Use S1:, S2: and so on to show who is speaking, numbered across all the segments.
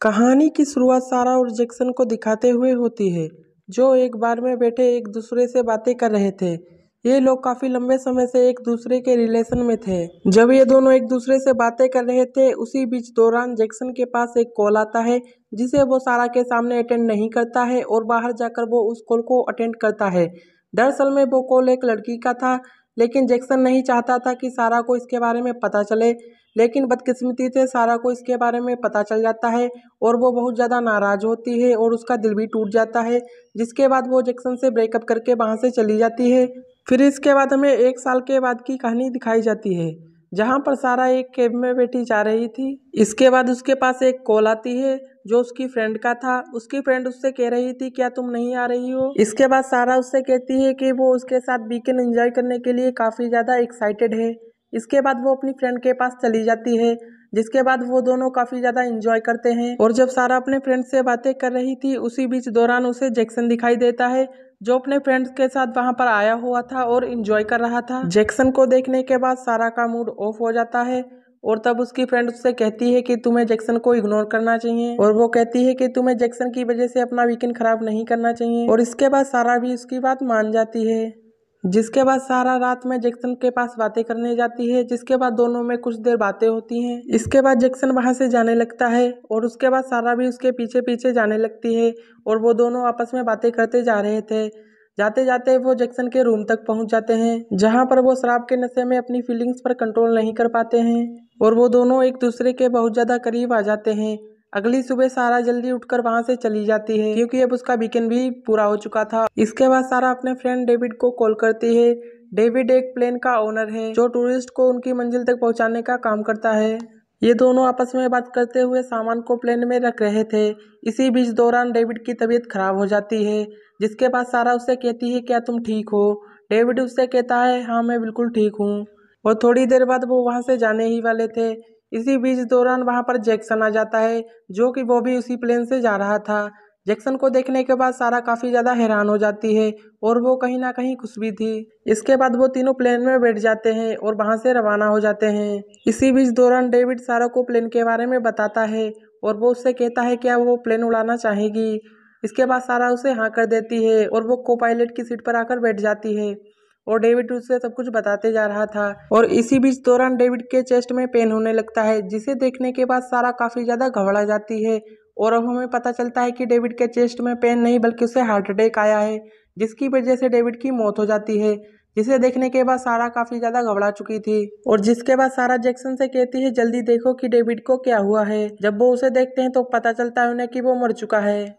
S1: कहानी की शुरुआत सारा और जैक्सन को दिखाते हुए होती है, जो एक बार में बैठे एक दूसरे से बातें कर रहे थे। ये लोग काफी लंबे समय से एक दूसरे के रिलेशन में थे। जब ये दोनों एक दूसरे से बातें कर रहे थे, उसी बीच दौरान जैक्सन के पास एक कॉल आता है, जिसे वो सारा के सामने अटेंड नहीं करता है और बाहर जाकर वो उस कॉल को अटेंड करता है। दरअसल में वो कॉल एक लड़की का था, लेकिन जैक्सन नहीं चाहता था कि सारा को इसके बारे में पता चले। लेकिन बदकिस्मती से सारा को इसके बारे में पता चल जाता है और वो बहुत ज़्यादा नाराज़ होती है और उसका दिल भी टूट जाता है, जिसके बाद वो जैक्सन से ब्रेकअप करके वहाँ से चली जाती है। फिर इसके बाद हमें 1 साल के बाद की कहानी दिखाई जाती है, जहाँ पर सारा एक कैब में बैठी जा रही थी। इसके बाद उसके पास एक कॉल आती है, जो उसकी फ्रेंड का था। उसकी फ्रेंड उससे कह रही थी, क्या तुम नहीं आ रही हो? इसके बाद सारा उससे कहती है कि वो उसके साथ वीकेंड एंजॉय करने के लिए काफ़ी ज़्यादा एक्साइटेड है। इसके बाद वो अपनी फ्रेंड के पास चली जाती है, जिसके बाद वो दोनों काफी ज्यादा एंजॉय करते हैं। और जब सारा अपने फ्रेंड से बातें कर रही थी, उसी बीच दौरान उसे जैक्सन दिखाई देता है, जो अपने फ्रेंड्स के साथ वहां पर आया हुआ था और एंजॉय कर रहा था। जैक्सन को देखने के बाद सारा का मूड ऑफ हो जाता है और तब उसकी फ्रेंड उससे कहती है कि तुम्हें जैक्सन को इग्नोर करना चाहिए, और वो कहती है कि तुम्हें जैक्सन की वजह से अपना वीकेंड खराब नहीं करना चाहिए। और इसके बाद सारा भी उसकी बात मान जाती है, जिसके बाद सारा रात में जैक्सन के पास बातें करने जाती है। जिसके बाद दोनों में कुछ देर बातें होती हैं। इसके बाद जैक्सन वहां से जाने लगता है और उसके बाद सारा भी उसके पीछे पीछे जाने लगती है और वो दोनों आपस में बातें करते जा रहे थे। जाते जाते वो जैक्सन के रूम तक पहुंच जाते हैं, जहां पर वो शराब के नशे में अपनी फीलिंग्स पर कंट्रोल नहीं कर पाते हैं और वो दोनों एक दूसरे के बहुत ज्यादा करीब आ जाते हैं। अगली सुबह सारा जल्दी उठकर वहां से चली जाती है, क्योंकि अब उसका वीकेंड भी पूरा हो चुका था। इसके बाद सारा अपने फ्रेंड डेविड को कॉल करती है। डेविड एक प्लेन का ओनर है, जो टूरिस्ट को उनकी मंजिल तक पहुंचाने का काम करता है। ये दोनों आपस में बात करते हुए सामान को प्लेन में रख रहे थे। इसी बीच दौरान डेविड की तबीयत खराब हो जाती है, जिसके बाद सारा उससे कहती है, क्या तुम ठीक हो? डेविड उससे कहता है, हाँ मैं बिल्कुल ठीक हूँ। और थोड़ी देर बाद वो वहां से जाने ही वाले थे। इसी बीच दौरान वहां पर जैक्सन आ जाता है, जो कि वो भी उसी प्लेन से जा रहा था। जैक्सन को देखने के बाद सारा काफी ज्यादा हैरान हो जाती है और वो कहीं ना कहीं खुश भी थी। इसके बाद वो तीनों प्लेन में बैठ जाते हैं और वहां से रवाना हो जाते हैं। इसी बीच दौरान डेविड सारा को प्लेन के बारे में बताता है और वो उससे कहता है, क्या वो प्लेन उड़ाना चाहेगी? इसके बाद सारा उसे हाँ कर देती है और वो को पायलट की सीट पर आकर बैठ जाती है और डेविड उससे सब कुछ बताते जा रहा था। और इसी बीच दौरान डेविड के चेस्ट में पेन होने लगता है, जिसे देखने के बाद सारा काफी ज्यादा घबरा जाती है। और अब हमें पता चलता है कि डेविड के चेस्ट में पेन नहीं बल्कि उसे हार्ट अटैक आया है, जिसकी वजह से डेविड की मौत हो जाती है। जिसे देखने के बाद सारा काफी ज्यादा घबरा चुकी थी और जिसके बाद सारा जैक्सन से कहती है, जल्दी देखो कि डेविड को क्या हुआ है। जब वो उसे देखते हैं तो पता चलता है उन्हें कि वो मर चुका है।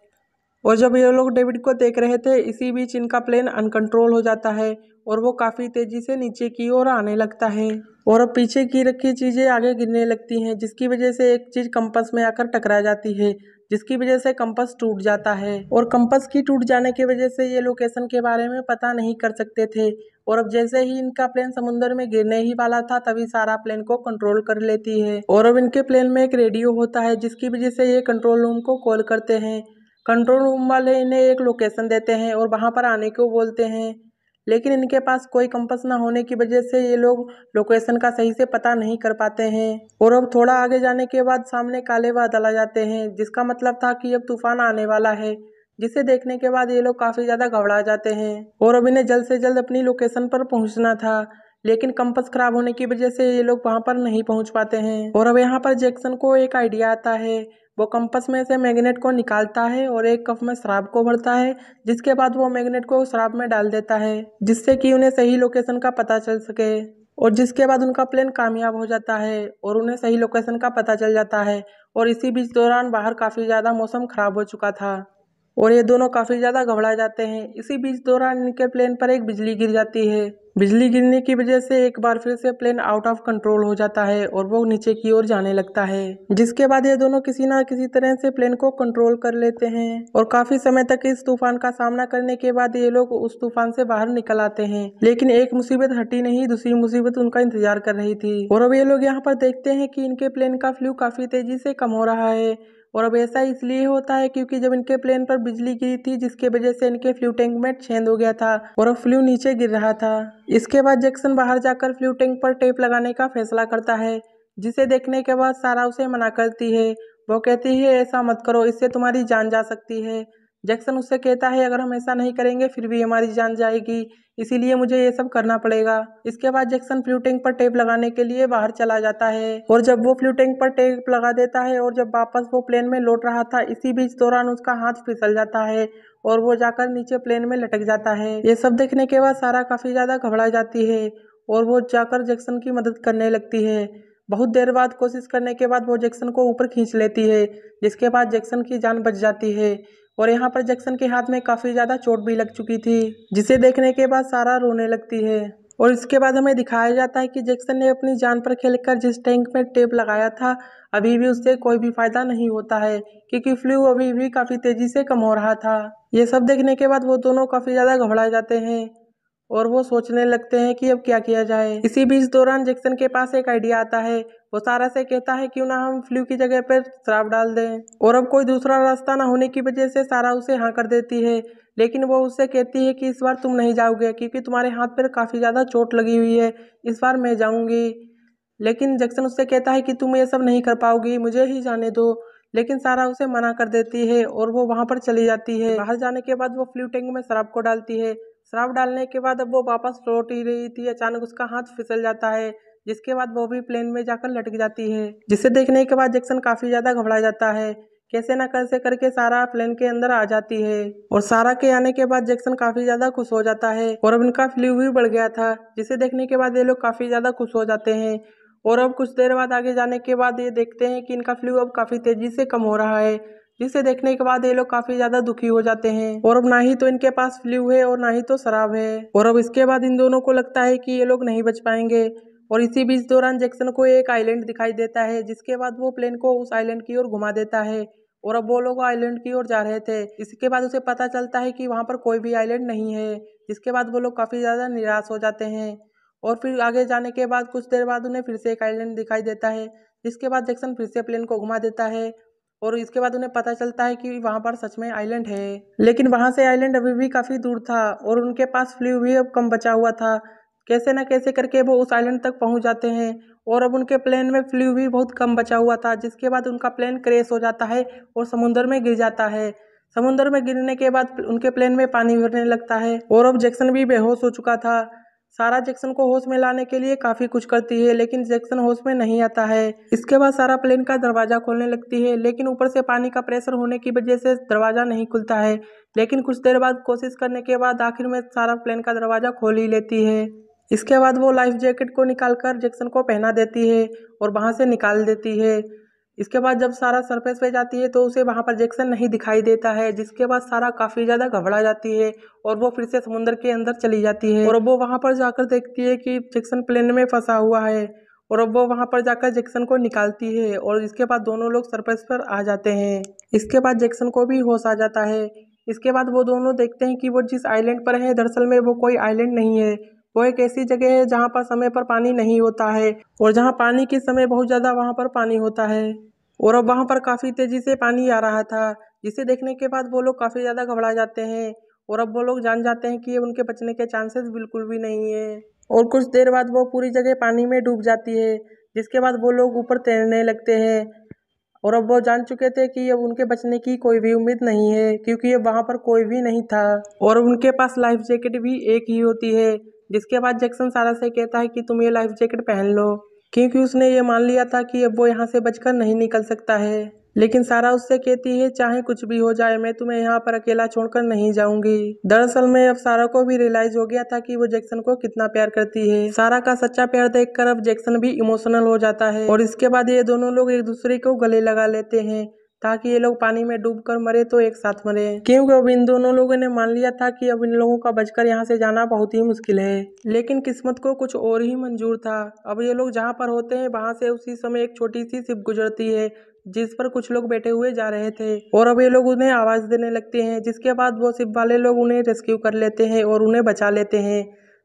S1: और जब ये लोग डेविड को देख रहे थे, इसी बीच इनका प्लेन अनकंट्रोल हो जाता है और वो काफी तेजी से नीचे की ओर आने लगता है और अब पीछे की रखी चीजें आगे गिरने लगती हैं, जिसकी वजह से एक चीज कंपास में आकर टकरा जाती है, जिसकी वजह से कंपास टूट जाता है। और कंपास की टूट जाने की वजह से ये लोकेशन के बारे में पता नहीं कर सकते थे। और अब जैसे ही इनका प्लेन समुद्र में गिरने ही वाला था, तभी सारा प्लेन को कंट्रोल कर लेती है। और अब इनके प्लेन में एक रेडियो होता है, जिसकी वजह से ये कंट्रोल रूम को कॉल करते हैं। कंट्रोल रूम वाले इन्हें एक लोकेशन देते हैं और वहां पर आने को बोलते हैं, लेकिन इनके पास कोई कंपास ना होने की वजह से ये लोग लोकेशन का सही से पता नहीं कर पाते हैं। और अब थोड़ा आगे जाने के बाद सामने काले बादल आ जाते हैं, जिसका मतलब था कि अब तूफान आने वाला है, जिसे देखने के बाद ये लोग काफी ज्यादा घबरा जाते हैं और अब इन्हें जल्द से जल्द अपनी लोकेशन पर पहुंचना था। लेकिन कंपास खराब होने की वजह से ये लोग वहां पर नहीं पहुंच पाते हैं। और अब यहाँ पर जैक्सन को एक आइडिया आता है। वो कंपास में से मैग्नेट को निकालता है और एक कप में शराब को भरता है, जिसके बाद वो मैग्नेट को शराब में डाल देता है, जिससे कि उन्हें सही लोकेशन का पता चल सके। और जिसके बाद उनका प्लान कामयाब हो जाता है और उन्हें सही लोकेशन का पता चल जाता है। और इसी बीच दौरान बाहर काफी ज्यादा मौसम खराब हो चुका था और ये दोनों काफी ज्यादा घबरा जाते हैं। इसी बीच दौरान इनके प्लेन पर एक बिजली गिर जाती है। बिजली गिरने की वजह से एक बार फिर से प्लेन आउट ऑफ कंट्रोल हो जाता है और वो नीचे की ओर जाने लगता है, जिसके बाद ये दोनों किसी ना किसी तरह से प्लेन को कंट्रोल कर लेते हैं। और काफी समय तक इस तूफान का सामना करने के बाद ये लोग उस तूफान से बाहर निकल आते हैं, लेकिन एक मुसीबत हटी नहीं, दूसरी मुसीबत उनका इंतजार कर रही थी। और अब ये लोग यहाँ पर देखते हैं कि इनके प्लेन का फ्लू काफी तेजी से कम हो रहा है। और अब ऐसा इसलिए होता है क्योंकि जब इनके प्लेन पर बिजली गिरी थी, जिसके वजह से इनके फ्लू टैंक में छेद हो गया था और अब फ्लू नीचे गिर रहा था। इसके बाद जैक्सन बाहर जाकर फ्लू टैंक पर टेप लगाने का फैसला करता है, जिसे देखने के बाद सारा उसे मना करती है वो कहती है ऐसा मत करो, इससे तुम्हारी जान जा सकती है। जैक्सन उससे कहता है अगर हम ऐसा नहीं करेंगे फिर भी हमारी जान जाएगी, इसीलिए मुझे ये सब करना पड़ेगा। इसके बाद जैक्सन फ्ल्यू टैंक पर टेप लगाने के लिए बाहर चला जाता है और जब वो फ्ल्यू टैंक पर टेप लगा देता है और जब वापस वो प्लेन में लौट रहा था, इसी बीच दौरान उसका हाथ फिसल जाता है और वो जाकर नीचे प्लेन में लटक जाता है। ये सब देखने के बाद सारा काफी ज्यादा घबरा जाती है और वो जाकर जैक्सन की मदद करने लगती है। बहुत देर बाद कोशिश करने के बाद वो जैक्सन को ऊपर खींच लेती है, जिसके बाद जैक्सन की जान बच जाती है। और यहाँ पर जैक्सन के हाथ में काफी ज्यादा चोट भी लग चुकी थी, जिसे देखने के बाद सारा रोने लगती है। और इसके बाद हमें दिखाया जाता है कि जैक्सन ने अपनी जान पर खेलकर जिस टैंक में टेप लगाया था, अभी भी उससे कोई भी फायदा नहीं होता है, क्योंकि फ्लू अभी भी काफी तेजी से कम हो रहा था। ये सब देखने के बाद वो दोनों काफी ज्यादा घबरा जाते हैं और वो सोचने लगते हैं कि अब क्या किया जाए। इसी बीच दौरान जैक्सन के पास एक आइडिया आता है। वो सारा से कहता है क्यों ना हम फ्लू की जगह पर शराब डाल दें। और अब कोई दूसरा रास्ता ना होने की वजह से सारा उसे हाँ कर देती है, लेकिन वो उससे कहती है कि इस बार तुम नहीं जाओगे क्योंकि तुम्हारे हाथ पर काफी ज्यादा चोट लगी हुई है, इस बार मैं जाऊंगी। लेकिन जैक्सन उससे कहता है कि तुम ये सब नहीं कर पाओगी, मुझे ही जाने दो। लेकिन सारा उसे मना कर देती है और वो वहां पर चली जाती है। बाहर जाने के बाद वो फ्लू टैंक में शराब को डालती है। शराब डालने के बाद अब वो वापस लौट ही रही थी, अचानक उसका हाथ फिसल जाता है, जिसके बाद वो भी प्लेन में जाकर लटक जाती है। जिसे देखने के बाद जैक्सन काफी ज्यादा घबरा जाता है। कैसे ना कैसे करके सारा प्लेन के अंदर आ जाती है और सारा के आने के बाद जैक्सन काफी ज्यादा खुश हो जाता है और अब इनका फ्लू भी बढ़ गया था, जिसे देखने के बाद ये लोग काफी ज्यादा खुश हो जाते हैं। और अब कुछ देर बाद आगे जाने के बाद ये देखते हैं कि इनका फ्लू अब काफी तेजी से कम हो रहा है, जिसे देखने के बाद ये लोग काफी ज्यादा दुखी हो जाते हैं। और अब ना ही तो इनके पास फ्लू है और ना ही तो शराब है। और अब इसके बाद इन दोनों को लगता है कि ये लोग नहीं बच पाएंगे। और इसी बीच दौरान जैक्सन को एक आइलैंड दिखाई देता है, जिसके बाद वो प्लेन को उस आइलैंड की ओर घुमा देता है और अब वो लोग आइलैंड की ओर जा रहे थे। इसके बाद उसे पता चलता है कि वहां पर कोई भी आइलैंड नहीं है, जिसके बाद वो लोग काफी ज्यादा निराश हो जाते हैं। और फिर आगे जाने के बाद कुछ देर बाद उन्हें फिर से एक आइलैंड दिखाई देता है, जिसके बाद जैक्सन फिर से प्लेन को घुमा देता है और इसके बाद उन्हें पता चलता है कि वहां पर सच में आइलैंड है। लेकिन वहां से आइलैंड अभी भी काफी दूर था और उनके पास फ्लू भी अब कम बचा हुआ था। कैसे न कैसे करके वो उस आइलैंड तक पहुंच जाते हैं और अब उनके प्लेन में फ्लू भी बहुत कम बचा हुआ था, जिसके बाद उनका प्लेन क्रैश हो जाता है और समुद्र में गिर जाता है। समुद्र में गिरने के बाद उनके प्लेन में पानी भरने लगता है और अब जैक्सन भी बेहोश हो चुका था। सारा जैक्सन को होश में लाने के लिए काफी कुछ करती है, लेकिन जैक्सन होश में नहीं आता है। इसके बाद सारा प्लेन का दरवाजा खोलने लगती है, लेकिन ऊपर से पानी का प्रेशर होने की वजह से दरवाजा नहीं खुलता है। लेकिन कुछ देर बाद कोशिश करने के बाद आखिर में सारा प्लेन का दरवाजा खोल ही लेती है। इसके बाद वो लाइफ जैकेट को निकालकर जैक्सन को पहना देती है और वहां से निकाल देती है। इसके बाद जब सारा सरफेस पे जाती है तो उसे वहां पर जैक्सन नहीं दिखाई देता है, जिसके बाद सारा काफी ज्यादा घबरा जाती है और वो फिर से समुद्र के अंदर चली जाती है। और अब वो वहां पर जाकर देखती है कि जैक्सन प्लेन में फंसा हुआ है और अब वो वहां पर जाकर जैक्सन को निकालती है और इसके बाद दोनों लोग सरफेस पर आ जाते हैं। इसके बाद जैक्सन को भी होश आ जाता है। इसके बाद वो दोनों देखते हैं कि वो जिस आइलैंड पर है दरअसल में वो कोई आइलैंड नहीं है, वो एक ऐसी जगह है जहाँ पर समय पर पानी नहीं होता है और जहाँ पानी के समय बहुत ज्यादा वहां पर पानी होता है। और अब वहां पर काफी तेजी से पानी आ रहा था, जिसे देखने के बाद वो लोग काफी ज्यादा घबरा जाते हैं और अब वो लोग जान जाते हैं कि उनके बचने के चांसेस बिल्कुल भी नहीं है। और कुछ देर बाद वो पूरी जगह पानी में डूब जाती है, जिसके बाद वो लोग ऊपर तैरने लगते हैं। और अब वो जान चुके थे कि अब उनके बचने की कोई भी उम्मीद नहीं है, क्योंकि अब वहां पर कोई भी नहीं था और उनके पास लाइफ जैकेट भी एक ही होती है। जिसके बाद जैक्सन सारा से कहता है कि तुम ये लाइफ जैकेट पहन लो, क्योंकि उसने ये मान लिया था कि अब वो यहाँ से बचकर नहीं निकल सकता है। लेकिन सारा उससे कहती है चाहे कुछ भी हो जाए मैं तुम्हें यहाँ पर अकेला छोड़कर नहीं जाऊंगी। दरअसल में अब सारा को भी रियलाइज हो गया था कि वो जैक्सन को कितना प्यार करती है। सारा का सच्चा प्यार देखकर अब जैक्सन भी इमोशनल हो जाता है और इसके बाद ये दोनों लोग एक दूसरे को गले लगा लेते हैं ताकि ये लोग पानी में डूबकर मरे तो एक साथ मरे, क्योंकि अब इन दोनों लोगों ने मान लिया था कि अब इन लोगों का बचकर यहाँ से जाना बहुत ही मुश्किल है। लेकिन किस्मत को कुछ और ही मंजूर था। अब ये लोग जहाँ पर होते हैं वहां से उसी समय एक छोटी सी शिप गुजरती है, जिस पर कुछ लोग बैठे हुए जा रहे थे और अब ये लोग उन्हें आवाज देने लगते हैं, जिसके बाद वो शिप वाले लोग उन्हें रेस्क्यू कर लेते हैं और उन्हें बचा लेते हैं।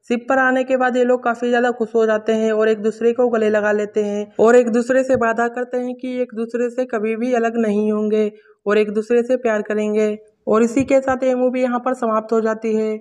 S1: शिप पर आने के बाद ये लोग काफी ज्यादा खुश हो जाते हैं और एक दूसरे को गले लगा लेते हैं और एक दूसरे से वादा करते हैं कि एक दूसरे से कभी भी अलग नहीं होंगे और एक दूसरे से प्यार करेंगे। और इसी के साथ ये मूवी यहाँ पर समाप्त हो जाती है।